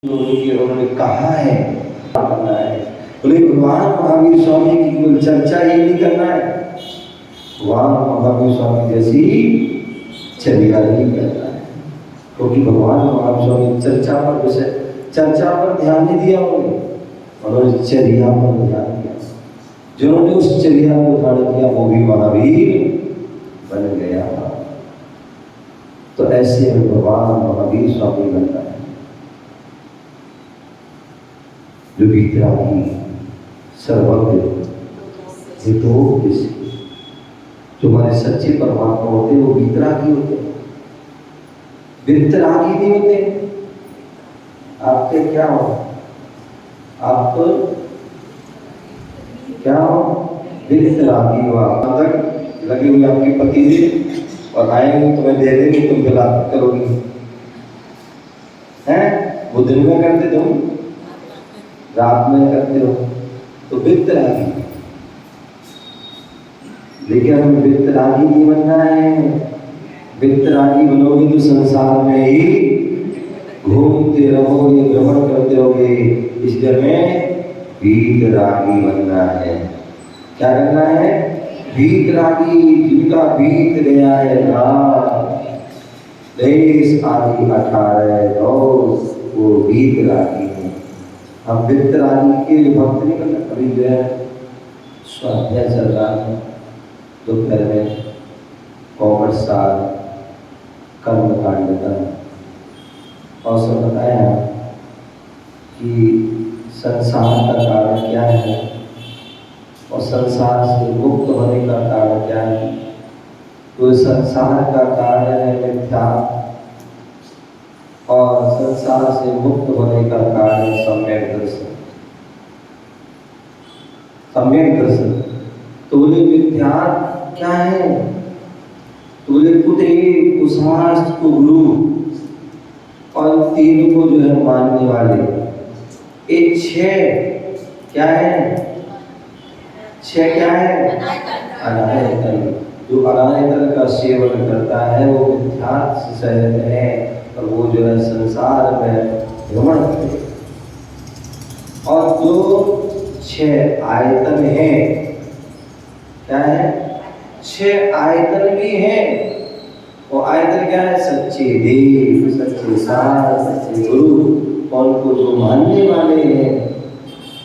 उन्होंने कहा है करना है। बोले भगवान महावीर स्वामी की केवल चर्चा ही नहीं करना है, भगवान महावीर स्वामी जैसी चर्या नहीं करना है, क्योंकि भगवान महावीर स्वामी चर्चा पर ध्यान नहीं दिया उन्होंने चर्या पर ध्यान दिया। जिन्होंने उस चर्या को धारण किया वो भी महावीर बन गया। तो ऐसे में भगवान महावीर स्वामी बनता है जो वितरागी सर्वज्ञ हितोपदेश। जो हमारे सच्चे परमात्मा होते हैं वो वितरागी होते हैं, वितरागी नहीं होते। आपके क्या हो, आप क्या हो वितरागी हो। तक लगे हुए आपके पति जी और आएंगे तुम्हें दे देंगे, तुम गलत करोगी हैं, वो दिन में करते तुम रात में करते हो, तो वितरागी। लेकिन हमें वितरागी नहीं बनना है। वितरागी बनोगे तो संसार में ही घूमते रहोगे, भ्रमण करते रहोगे। इसलिए हमें वीतरागी बनना है। क्या करना है? वीतरागी, जिनका बीत गया है रात देश आदि 18 वो वीतरागी है। हम वितरागी के भक्त नहीं करना। अभी जो है स्वाध्याय चल रहा है दोपहर में, कॉमर्स साल कर्म कांड का, और सब बताया कि संसार का कारण क्या है और संसार से मुक्त होने का कारण क्या है। तो संसार का कारण है मिथ्या और संसार से मुक्त होने का कारण सम्यक दर्शन। सम्यक दर्शन तो बोले मिथ्या क्या है, तो बोले कुटे कुशास्त्र को गुरु और तीन को जो है मानने वाले। ये 6 क्या है? 6 क्या है? अनायतन। जो अनायतन का सेवन करता है वो मिथ्या से सहित है और वो जो है संसार में भ्रमण करे। और जो 6 आयतन है, क्या है? 6 आयतन भी हैं। वो आयतन क्या है? सच्चे देव, सच्चे शास्त्र, सच्चे गुरु और उनको जो मानने वाले हैं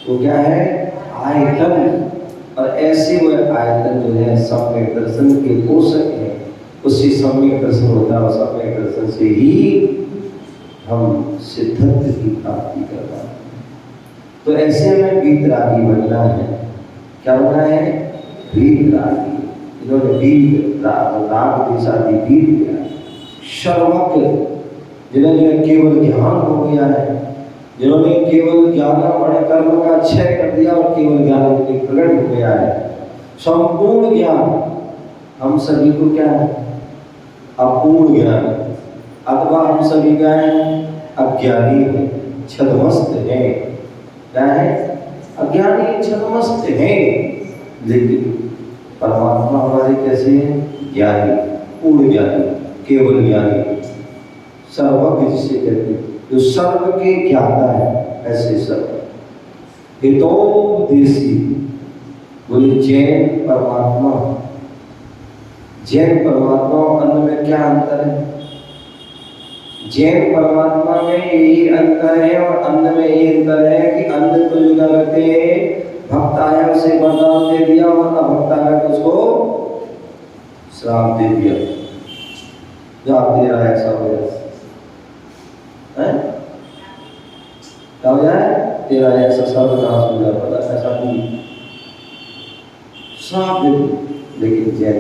वो क्या है? आयतन। और ऐसे वो आयतन जो है सम्यक दर्शन के पोषक है। उससे सम्यक दर्शन होता है और सम्यक दर्शन से ही हम सिद्धत्व की प्राप्ति कर पाते हैं। तो ऐसे में वीतरागी बनना है। क्या बनना है? वीतरागी। इन्होंने वीत राग दिशा दी, वीत दिया। सर्वज्ञ, जिन्हें जो है केवल ज्ञान हो गया है, जिन्होंने केवल ज्ञान बड़े कर्म का क्षय कर दिया और केवल ज्ञान प्रकट हो गया है, संपूर्ण ज्ञान। हम सभी को क्या है? अपूर्ण ज्ञान, अथवा हम सभी क्या है? अज्ञानी है, छद्मस्त है। क्या है? अज्ञानी छद्मस्त है। लेकिन परमात्मा हमारे कैसे हैं? ज्ञानी, पूर्ण ज्ञानी, केवल ज्ञानी, सर्वज्ञ जिसे कहते हैं, जो सर्व के ज्ञाता है। ऐसे सर्व हितोपदेशी। बोले जैन परमात्मा, जैन परमात्मा और अन्न में क्या अंतर है? जैन परमात्मा में यही अंतर है और अन्न में यही अंतर है कि अन्न को जो करते हैं, भक्त आया उसे वरदान दे दिया और अभक्त आया तो उसको श्राप दे दिया। जो आप दे रहा है ऐसा हो जाए, क्या हो जाए? तेरा ऐसा सर्वनाश हो जाए, पता ऐसा नहीं श्राप दे दिया। लेकिन जैन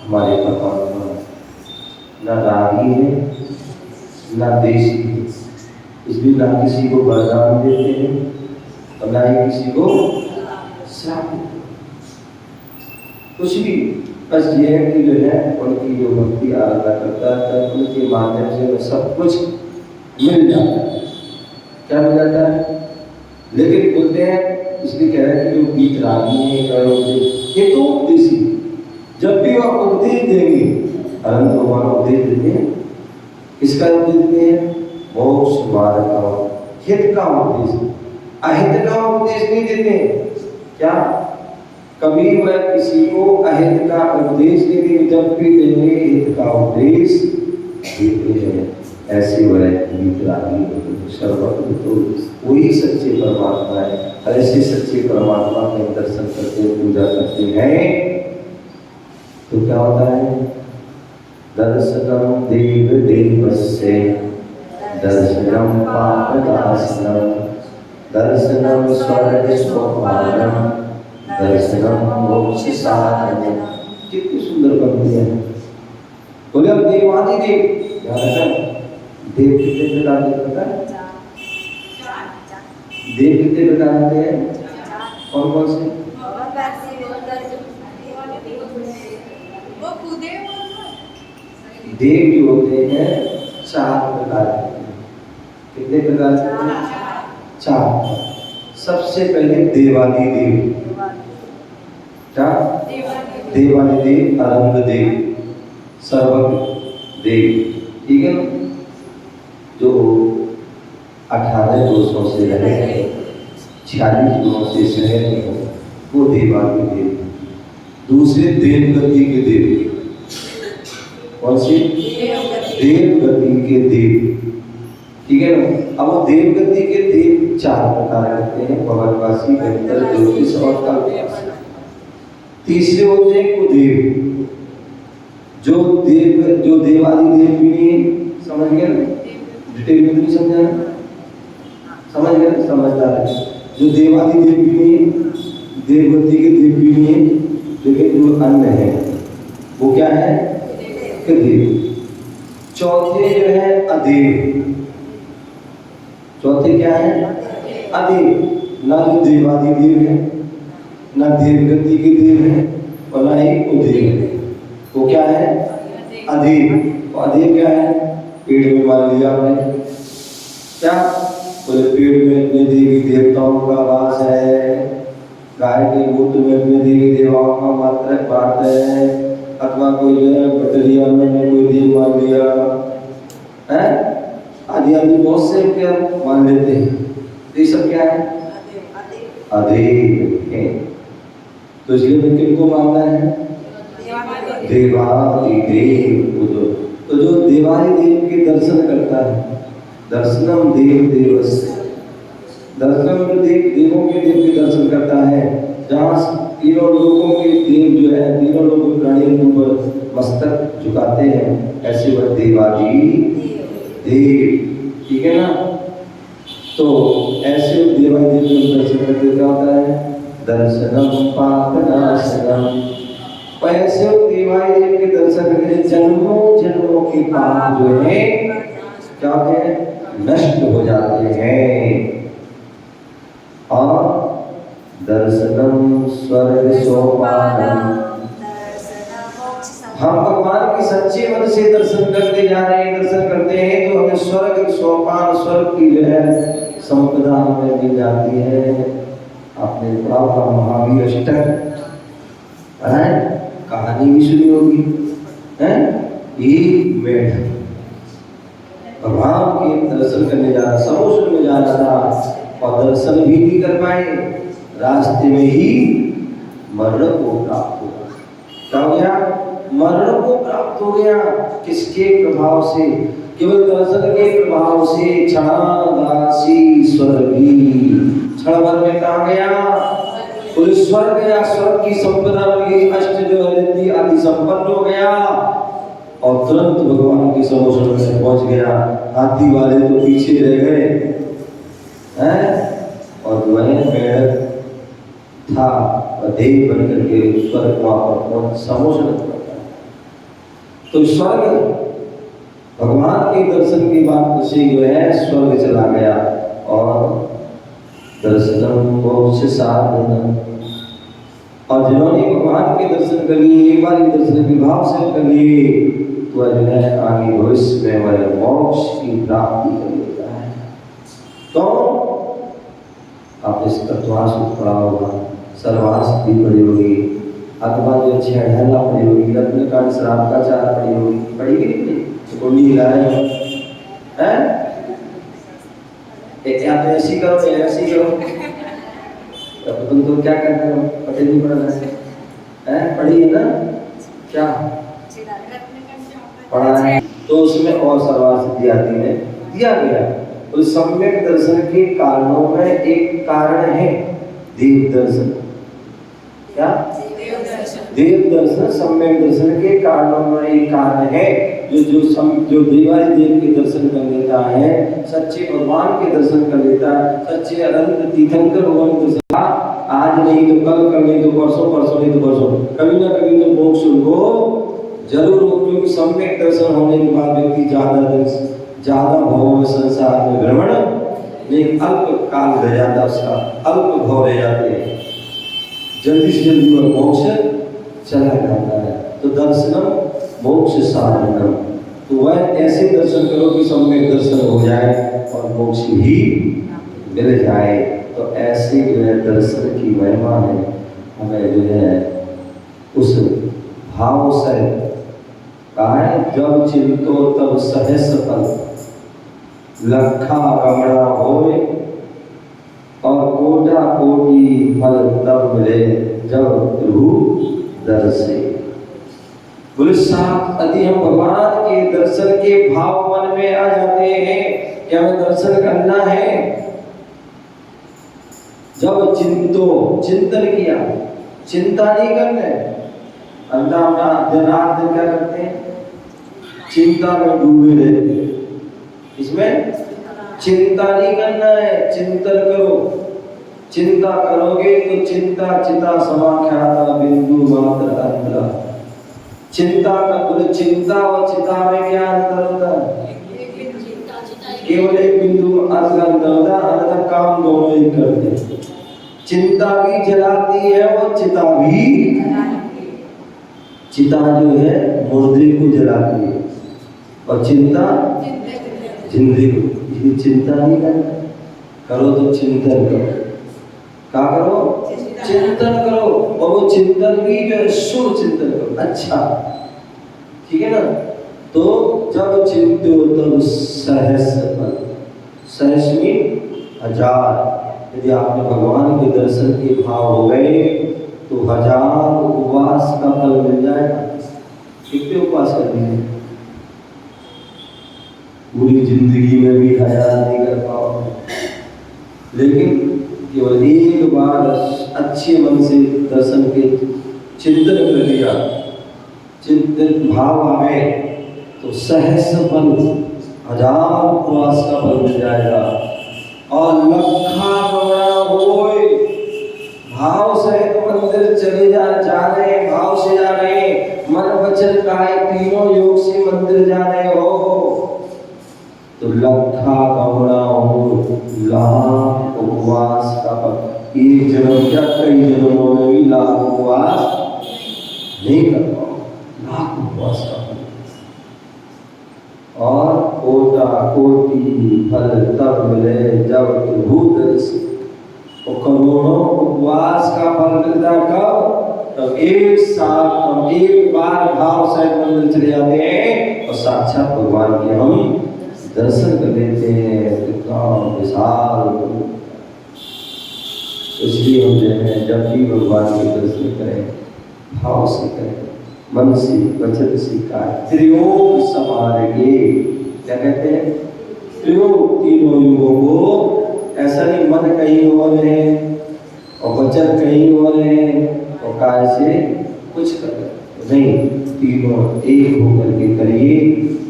हमारे परमात्मा न रागी है न देशी है, इसलिए ना किसी को वरदान देते हैं और ना ही किसी को श्राप देते हैं। कुछ भी बस ये है कि जो है उनकी जो भक्ति आराधना करता है उनके माध्यम से सब कुछ मिल जाता है। क्या मिल जाता है? लेकिन बोलते हैं, इसलिए कह रहे हैं कि जो वीतरागी है ये तो उपदेशी, जब भी वह उपदेश देंगे, अनंत भगवान उपदेश देते हैं। किसका उपदेश देते हैं? मोक्ष मार्ग का हित का उपदेश, अहित का उपदेश नहीं देते। क्या कभी वह किसी को अहित का उपदेश नहीं देते, जब भी देंगे हित का उपदेश देते हैं। ऐसे वह वितरागी सर्वत्र तो वही सच्चे परमात्मा है। ऐसे सच्चे परमात्मा के दर्शन करते पूजा करते हैं तो क्या होता है? दर्शनम देव देवस्य दर्शनम पापनाशनम दर्शनम स्वर्ग सोपानम दर्शनम मोक्ष साधनम। कितनी सुंदर पंक्ति है। बोले अब देवादि देव, याद रखना देव कितने प्रकार के होता है? देव कितने प्रकार होते हैं? कौन कौन से? देव जो होते हैं 4 प्रकार के। कितने प्रकार के? 4। सबसे पहले देवादि देव। क्या? देवादि देव, अरंग देव, सर्वज्ञ देव, ठीक है। जो 18 दोषों से रहे, 46 गुणों से शहर हो, वो देवादि देव। दूसरे देवगति के देव। कौन सी? देवगति के देव, ठीक है ना। अब वो देवगति के देव 4 प्रकार करते हैं, भगवानवासी, गंधर्व, ज्योतिष और कल्पवासी। तीसरे होते हैं कुदेव, जो देवादि देव भी नहीं। समझ गए ना? डिटेल में नहीं समझा? समझ गए? समझदार है। जो देवादि देव भी नहीं, देवगति के देव भी नहीं, लेकिन जो अन्य है वो क्या है? देव। चौथे जो है अदेव। चौथे क्या है? अदेव। ना जो देवादि देव है, ना देवगति के देव है, और ना ही कुदेव है। वो क्या है? अदेव। और अदेव क्या है? पेड़ में मान लिया आपने, क्या बोले? पेड़ में अपने देवी देवताओं का वास है, गाय के मूत्र में अपने देवी देवताओं का मात्र बात है, अथवा कोई जो है बटरिया में कोई देव मान लिया है, आदि आदि बहुत से क्या मान लेते हैं। ये सब क्या है? अदेव है। तो इसलिए किनको मानना है? देवादि देव। तो जो देवादि देव के दर्शन करता है, दर्शनम देव देवस्य, दर्शन देवों के देव के दर्शन करता है, जहाँ तीनों लोगों के देव जो है, तीनों लोगों के प्राणियों के ऊपर मस्तक झुकाते हैं, ऐसे वह देवादि देव, ठीक है ना। तो ऐसे देवादि देव के दर्शन करते क्या होता है? दर्शनम पापनाशनम। ऐसे देवादि देव के दर्शन करके जन्मों जन्मों के पाप जो है क्या होते हैं? नष्ट हो जाते हैं। और दर्शनम स्वर्ग सोपानम। हम भगवान के सच्चे मन से दर्शन करते जा रहे हैं, दर्शन करते हैं तो हमें स्वर्ग सोपान, स्वर्ग की जो है संपदा हमें मिल जाती है। आपने पढ़ा महावीर अष्टक है, कहानी भी सुनी होगी, है? एक मेढक भगवान के दर्शन करने जाना, समुद्र में जाना था और दर्शन भी नहीं कर पाए, रास्ते में ही मरण को प्राप्त हुआ। क्या हो गया? मरण को प्राप्त हो गया। किसके प्रभाव से? केवल दर्शन के प्रभाव से। क्षणादासी स्वर्गी, क्षण भर में कहा गया? बोले स्वर्ग गया, स्वर्ग की संपदा मिली, अष्ट जो रिद्धि आदि संपन्न हो गया और तुरंत भगवान के समुद्र में पहुंच गया। हाथी वाले तो पीछे रह गए हैं, और वह मेढक था देव बन करके स्वर्ग वहां पर समुद्र में पहुंचा। तो स्वर्ग भगवान के दर्शन के बाद से जो है स्वर्ग चला गया। और दर्शनम मोक्ष साधनम। और जिन्होंने भगवान के दर्शन कर लिए, एक बार दर्शन के भाव से कर लिए, तो जो है आगे भविष्य में वह मोक्ष की प्राप्ति कर लेता है। तो आप इस तत्वास को पढ़ा होगा, सर्वास भी पढ़ी होगी, अथवा जो 6 ढाला पढ़ी होगी, रत्नकांड श्राप का 4 पढ़ी होगी, पढ़ी कि नहीं? कुंडी हिलाए हैं, या तो ऐसी करो या ऐसी करो। तब तुम तो क्या करते हो, पता नहीं पड़ रहा है, पढ़ी है ना क्या पढ़ा है, तो उसमें और सर्वार्थ इत्यादि में दिया गया। उस सम्यक दर्शन के कारणों में एक कारण है देव दर्शन। क्या देव दर्शन सम्यक दर्शन के कारणों में एक कारण है। जो देवारी देव के दर्शन कर लेता है, सच्चे भगवान के दर्शन कर लेता है, सच्चे अनंत तीर्थंकर भगवान के दर्शन, आज नहीं तो कल, कल नहीं तो परसों, परसों नहीं तो परसों, कभी ना कभी तो मोक्ष उनको जरूर हो। क्योंकि सम्यक दर्शन होने के बाद व्यक्ति ज्यादा भवों में संसार में भ्रमण नहीं, अल्प काल रह जाता, उसका अल्प भव रह जाते हैं, जल्दी से जल्दी वह मोक्ष चला जाता है। तो दर्शनम मोक्ष साधनम, तो वह ऐसे दर्शन करो कि सम्यक दर्शन हो जाए और मोक्ष भी मिल जाए। तो ऐसे जो है दर्शन की महिमा है, हमें जो है उस भाव से कहा है, जब चिंतो तब सहस फल, लखा रमणा होए और कोटा कोटि फल तब मिले जब प्रभु दर्शे। बोले साथ यदि हम भगवान के दर्शन के भाव मन में आ जाते हैं कि हमें दर्शन करना है, जब चिंतन किया, चिंता नहीं करना है, दिन रात दिन क्या करते हैं, चिंता में डूबे रहते हैं। इसमें चिंता नहीं करना है, चिंतन करो। चिंता करोगे तो चिंता चिता समाख्याता बिंदु मात्र अंतरा। चिंता का बोले चिंता और चिता में क्या अंतर होता है, केवल एक बिंदु अंतर होता है, अन्यथा काम दोनों ही करते हैं। चिंता भी जलाती है और चिता भी, चिता जो है मुर्दे को जलाती है और चिंता जिंदगी को। इसलिए चिंता नहीं करना, करो तो चिंतन करो। क्या करो, चिंतन करो, और वो चिंतन भी जो है शुभ चिंतन करो, अच्छा, ठीक है ना। तो जब चिंतो तब सहस फल, सहस में 1000। यदि आपने भगवान के दर्शन के भाव हो गए तो 1000 उपवास का फल मिल जाएगा। कितने उपवास कर दिए, पूरी जिंदगी में भी 1000 नहीं कर पाओ, लेकिन केवल एक बार अच्छे मन से दर्शन के चिंतन कर लिया, चिंतन भाव आ गए तो सहस फल 1000 उपवास का फल मिल जाएगा। और लखा गौड़ा होए, भाव से मंदिर चले जा रहे, भाव से जा रहे, मन वचन काया तीनों योग से मंदिर जा रहे हो, तो लखा गौड़ा हो, लाख उपवास का फल। एक जन्म क्या कई जन्मों में भी लाख उपवास नहीं कर पाओ, लाख उपवास का फल। और कोटा कोटि फल तब मिले जब प्रभु दर्शे। तो करोड़ों उपवास का फल मिलता कब, तब एक साथ हम एक बार भाव से मंदिर चले जाते हैं और साक्षात भगवान के हम दर्शन कर लेते हैं। कितना विशाल, इसलिए हम जो है जब भी भगवान के दर्शन करें भाव से करें, मन से वचन से काया त्रियोग समारेगे। क्या कहते हैं, त्रियोग, तीनों युगों को। ऐसा नहीं मन कहीं और है और वचन कहीं और है और काय से कुछ कर नहीं, तीनों एक होकर के करिए,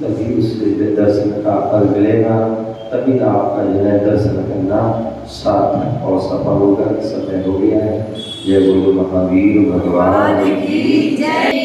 तभी उससे दर्शन का फल मिलेगा, तभी आपका जो है दर्शन करना सार्थक और सफल होगा। समय हो गया है। जय बोलो महावीर भगवान की जय।